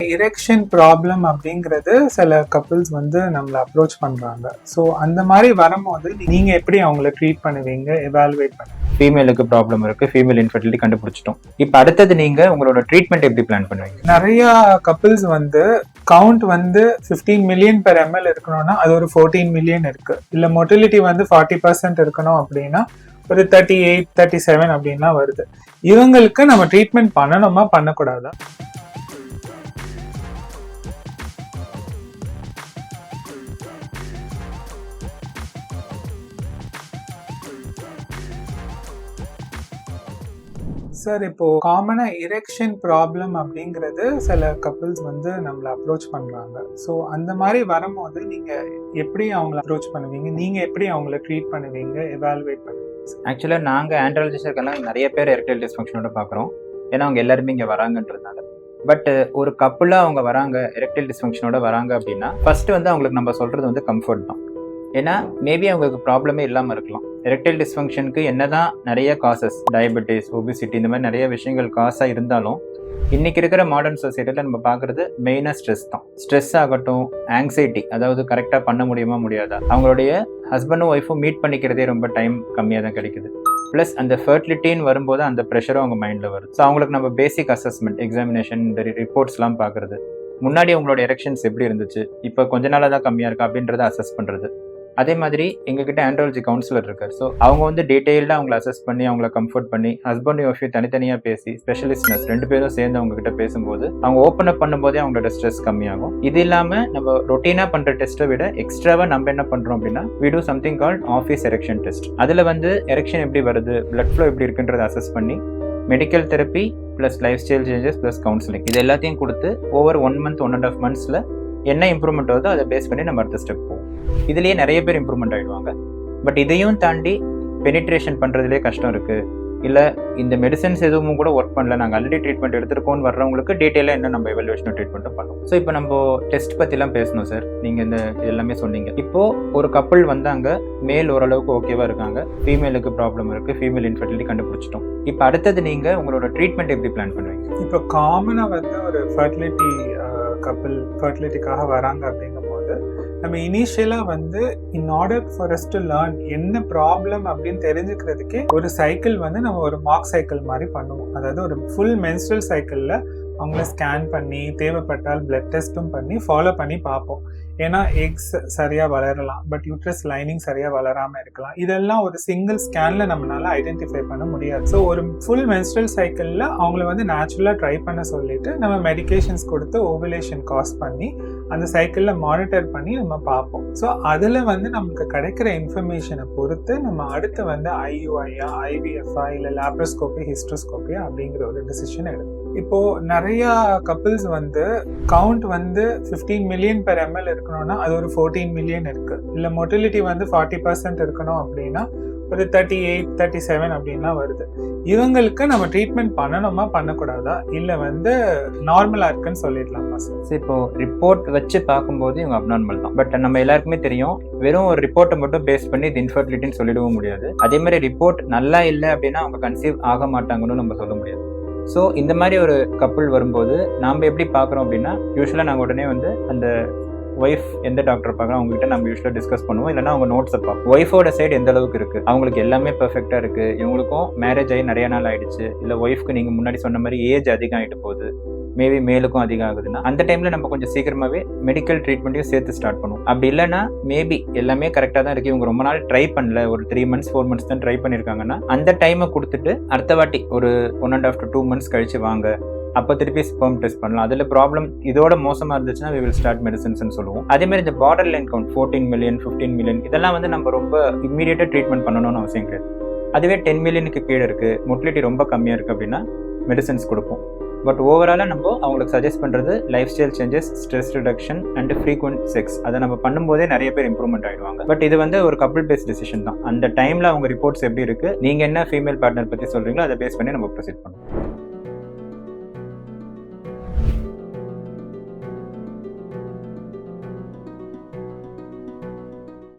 Erection problem அப்படிங்கிறது சில couples வந்து நம்மளை அப்ரோச் பண்றாங்க. ஸோ அந்த மாதிரி வரும்போது நீங்க எப்படி அவங்கள ட்ரீட் பண்ணுவீங்க, எவாலுவேட் பண்ணுவீங்க? ஃபீமேலுக்கு ப்ராப்ளம் இருக்கு, ஃபீமேல் இன்ஃபர்டிலிட்டி கண்டுபிடிச்சிட்டோம். இப்போ அடுத்தது நீங்க உங்களோட ட்ரீட்மெண்ட் எப்படி பிளான் பண்ணுவீங்க? நிறைய கப்பிள்ஸ் வந்து கவுண்ட் வந்து 15 மில்லியன் பெர் எம்எல் இருக்கணும்னா அது ஒரு 14 மில்லியன் இருக்கு. இல்ல மொட்டிலிட்டி வந்து 40% இருக்கணும் அப்படின்னா ஒரு 38, 37 அப்படின்லாம் வருது. இவங்களுக்கு நம்ம ட்ரீட்மெண்ட் பண்ணணுமா பண்ணக்கூடாதா? சார், இப்போ காமனா எரெக்ஷன் ப்ராப்ளம் அப்படிங்கிறது சில கப்பிள்ஸ் வந்து நம்மளை அப்ரோச் பண்றாங்க. ஸோ அந்த மாதிரி வரும்போது நீங்க எப்படி அவங்களை அப்ரோச் பண்ணுவீங்க, நீங்க எப்படி அவங்கள ட்ரீட் பண்ணுவீங்க, எவாலுவேட் பண்ணுவீங்க? ஆக்சுவலாக நாங்கள் ஆண்ட்ராலஜிஸ்டுக்கெல்லாம் நிறைய பேர் எரெக்டைல் டிஸ்ஃபங்க்ஷனோட பார்க்குறோம். ஏன்னா அவங்க எல்லாருமே இங்கே வராங்கன்றதுனால. பட் ஒரு கப்புளாக அவங்க வராங்க, எரெக்டைல் டிஸ்ஃபங்க்ஷனோட வராங்க அப்படின்னா ஃபர்ஸ்ட் வந்து அவங்களுக்கு நம்ம சொல்றது வந்து கம்ஃபர்ட் தான். ஏன்னா மேபி அவங்களுக்கு ப்ராப்ளமே இல்லாமல் இருக்கலாம். எரெக்டைல் டிஸ்ஃபங்க்ஷனுக்கு என்னதான் நிறைய காசஸ், டயபெட்டிஸ், ஒபிசிட்டி, இந்த மாதிரி நிறைய விஷயங்கள் காசாக இருந்தாலும் இன்னைக்கு இருக்கிற மாடர்ன் சொசைட்டியில் நம்ம பார்க்குறது மெயினாக ஸ்ட்ரெஸ் தான். ஸ்ட்ரெஸ் ஆகட்டும், ஆங்ஸைட்டி, அதாவது கரெக்டாக பண்ண முடியுமா முடியாதா, அவங்களுடைய ஹஸ்பண்டும் ஒய்ஃபும் மீட் பண்ணிக்கிறதே ரொம்ப டைம் கம்மியாக தான் கிடைக்குது. ப்ளஸ் அந்த ஃபர்டிலிட்டின்னு வரும்போது அந்த ப்ரெஷரும் அவங்க மைண்டில் வருது. ஸோ அவங்களுக்கு நம்ம பேசிக் அசஸ்மெண்ட், எக்ஸாமினேஷன், இந்த ரிப்போர்ட்ஸ்லாம் பார்க்குறது, முன்னாடி உங்களோட எரெக்ஷன்ஸ் எப்படி இருந்துச்சு, இப்போ கொஞ்ச நாளாக தான் கம்மியாக இருக்கா அப்படின்றத அசஸ் பண்ணுறது. அதே மாதிரி எங்ககிட்ட ஆண்ட்ராலஜி கவுன்சிலர் இருக்கார். ஸோ அவங்க வந்து டீட்டெயில்டாக அவங்களை அசஸ் பண்ணி அவங்கள கம்ஃபர்ட் பண்ணி ஹஸ்பண்ட் ஒய்ஃபையும் தனித்தனியாக பேசி ஸ்பெஷலிஸ்ட் நர்ஸ் 2 பேரும் சேர்ந்து அவங்க கிட்ட பேசும்போது அவங்க ஓப்பன் அப் பண்ணும்போதே அவங்களோட ஸ்ட்ரெஸ் கம்மியாகும். இது இல்லாமல் நம்ம ரொட்டீனாக பண்ணுற டெஸ்ட்டை விட எக்ஸ்ட்ராவாக நம்ம என்ன பண்ணுறோம் அப்படின்னா we do something called office erection test. அதில் வந்து எரெக்ஷன் எப்படி வருது, பிளட் ஃப்ளோ எப்படி இருக்குன்றதை அசஸ் பண்ணி medical therapy plus life style changes plus counselling இது எல்லாத்தையும் கொடுத்து ஓவர் 1 month 1.5 months என்ன இம்ப்ரூவ்மெண்ட் வருதோ அதை பேஸ் பண்ணி நம்ம அடுத்த ஸ்டெப் போவோம். இதுலேயே நிறைய பேர் இம்ப்ரூவ்மெண்ட் ஆகிடுவாங்க. பட் இதையும் தாண்டி பெனிட்ரேஷன் பண்ணுறதுலேயே கஷ்டம் இருக்குது, இல்லை இந்த மெடிசன்ஸ் எதுவும் கூட ஒர்க் பண்ணல, நாங்கள் ஆல்ரெடி ட்ரீட்மெண்ட் எடுத்துருக்கோன்னு வர்றவங்களுக்கு டீட்டெயிலாக என்ன நம்ம எவல்யூஷன் ட்ரீட்மெண்ட்டும் பண்ணோம். ஸோ இப்போ நம்ம டெஸ்ட் பற்றிலாம் பேசணும் சார். நீங்கள் இந்த எல்லாமே சொன்னீங்க. இப்போது ஒரு கப்புள் வந்தாங்க, மேல் ஓரளவுக்கு ஓகேவா இருக்காங்க, ஃபீமேலுக்கு ப்ராப்ளம் இருக்குது, ஃபீமேல் இன்ஃபர்டிலிட்டி கண்டுபிடிச்சிட்டோம். இப்போ அடுத்தது நீங்கள் உங்களோட ட்ரீட்மெண்ட் எப்படி பிளான் பண்ணுவீங்க? இப்போ காமனாக வந்து ஒரு கப்பிள் ஃபர்டிலிட்டிக்காக வராங்க அப்படிங்கும்போது நம்ம இனிஷியலாக வந்து in order for us to learn என்ன ப்ராப்ளம் அப்படின்னு தெரிஞ்சுக்கிறதுக்கே ஒரு சைக்கிள் வந்து நம்ம ஒரு மார்க் சைக்கிள் மாதிரி பண்ணுவோம். அதாவது ஒரு ஃபுல் மென்ஸ்ட்ரல் சைக்கிளில் அவங்கள ஸ்கேன் பண்ணி தேவைப்பட்டால் பிளட் டெஸ்ட்டும் பண்ணி ஃபாலோ பண்ணி பார்ப்போம். ஏன்னா எக்ஸ் சரியாக வளரலாம், பட் யூட்ரஸ் லைனிங் சரியாக வளராமல் இருக்கலாம். இதெல்லாம் ஒரு சிங்கிள் ஸ்கேனில் நம்மளால ஐடென்டிஃபை பண்ண முடியாது. ஸோ ஒரு ஃபுல் மென்ஸ்ட்ரல் சைக்கிளில் அவங்கள வந்து நேச்சுரலாக ட்ரை பண்ண சொல்லிட்டு நம்ம மெடிகேஷன்ஸ் கொடுத்து ஓவுலேஷன் காஸ் பண்ணி அந்த சைக்கிளில் மானிட்டர் பண்ணி நம்ம பார்ப்போம். ஸோ அதில் வந்து நமக்கு கிடைக்கிற இன்ஃபர்மேஷனை பொறுத்து நம்ம அடுத்து வந்து ஐயுஐயா, ஐவிஎஃப்ஆ, இல்லை லேப்ரோஸ்கோபி, ஹிஸ்ட்ரோஸ்கோபியா அப்படிங்கிற ஒரு டிசிஷன் எடுக்கும். இப்போ நிறைய கப்பிள்ஸ் வந்து கவுண்ட் வந்து 15 மில்லியன் பெர் எம்எல் இருக்கணும்னா அது ஒரு 14 மில்லியன் இருக்கு. இல்ல மொட்டிலிட்டி வந்து 40% இருக்கணும் அப்படின்னா ஒரு 38, 37 அப்படின்லாம் வருது. இவங்களுக்கு நம்ம ட்ரீட்மெண்ட் பண்ணணுமா பண்ணக்கூடாதா, இல்ல வந்து நார்மலா இருக்குன்னு சொல்லிடலாமா சார்? இப்போ ரிப்போர்ட் வச்சு பார்க்கும்போது இவங்க அப்நார்மல் தான். பட் நம்ம எல்லாருக்குமே தெரியும், வெறும் ஒரு ரிப்போர்ட்டை மட்டும் பேஸ் பண்ணி இது இன்ஃபர்டிலிட்டின்னு சொல்லிடவும் முடியாது. அதே மாதிரி ரிப்போர்ட் நல்லா இல்லை அப்படின்னா அவங்க கன்சீவ் ஆக மாட்டாங்கன்னு நம்ம சொல்ல முடியாது. ஸோ இந்த மாதிரி ஒரு கப்புள் வரும்போது நாம் எப்படி பார்க்குறோம் அப்படின்னா, யூஸ்வலாக நாங்கள் உடனே வந்து அந்த ஒய்ஃப் எந்த டாக்டர் பார்க்குறோம் அவங்ககிட்ட நம்ம யூஸ்வலாக டிஸ்கஸ் பண்ணுவோம். இல்லைனா அவங்க நோட்ஸை பார்ப்போம். ஒய்ஃபோட சைடு எந்த அளவுக்கு இருக்குது, அவங்களுக்கு எல்லாமே பெர்ஃபெக்டாக இருக்குது, இவங்களுக்கும் மேரேஜ் ஆகி நிறைய நாள் ஆகிடுச்சு, இல்லை ஒய்ஃப்க்கு நீங்கள் முன்னாடி சொன்ன மாதிரி ஏஜ் அதிகம் ஆகிட்டு போகுது, மேபி மேலுக்கும் அதிகம் ஆகுதுன்னா அந்த டைமில் நம்ம கொஞ்சம் சீக்கிரமாகவே மெடிக்கல் ட்ரீட்மெண்ட்டையும் சேர்த்து ஸ்டார்ட் பண்ணுவோம். அப்படி இல்லைன்னா மேபி எல்லாமே கரெக்டாக தான் இருக்குது, இவங்க ரொம்ப நாள் ட்ரை பண்ணல, ஒரு 3 months 4 months தான் ட்ரை பண்ணியிருக்காங்கன்னா அந்த டைமை கொடுத்துட்டு அடுத்த வாட்டி ஒரு 1.5 to 2 months கழிச்சு வாங்க, அப்போ திருப்பி ஸ்பெர்ம் டெஸ்ட் பண்ணலாம். அதில் ப்ராப்ளம் இதோட மோசமாக இருந்துச்சுன்னா we will start medicines சொல்லுவோம். அதே மாதிரி இந்த border line count 14 million 15 million இதெல்லாம் வந்து நம்ம ரொம்ப இம்மீடியட்டாக ட்ரீட்மெண்ட் பண்ணணும்னு அவசியம் கிடையாது. அதுவே 10 மில்லியனுக்கு கீழே இருக்குது, மொட்டிலிட்டி ரொம்ப கம்மியாக இருக்குது அப்படின்னா மெடிசன்ஸ் கொடுப்போம். பட் ஓவராலாக நம்ம அவங்களுக்கு சஜஸ்ட் பண்ணுறது life style changes, stress reduction and frequent sex. அதை நம்ம பண்ணும்போதே நிறைய பேர் இம்ப்ரூவ்மெண்ட் ஆகிடுவாங்க. பட் இது வந்து ஒரு கப்புள் பேஸ்ட் டிசிஷன் தான். அந்த டைமில் அவங்க ரிப்போர்ட்ஸ் எப்படி இருக்குது, நீங்கள் என்ன ஃபீமேல் பார்ட்னர் பற்றி சொல்கிறீங்களோ அதை பேஸ் பண்ணி நம்ம ப்ரொசீட் பண்ணுவோம்.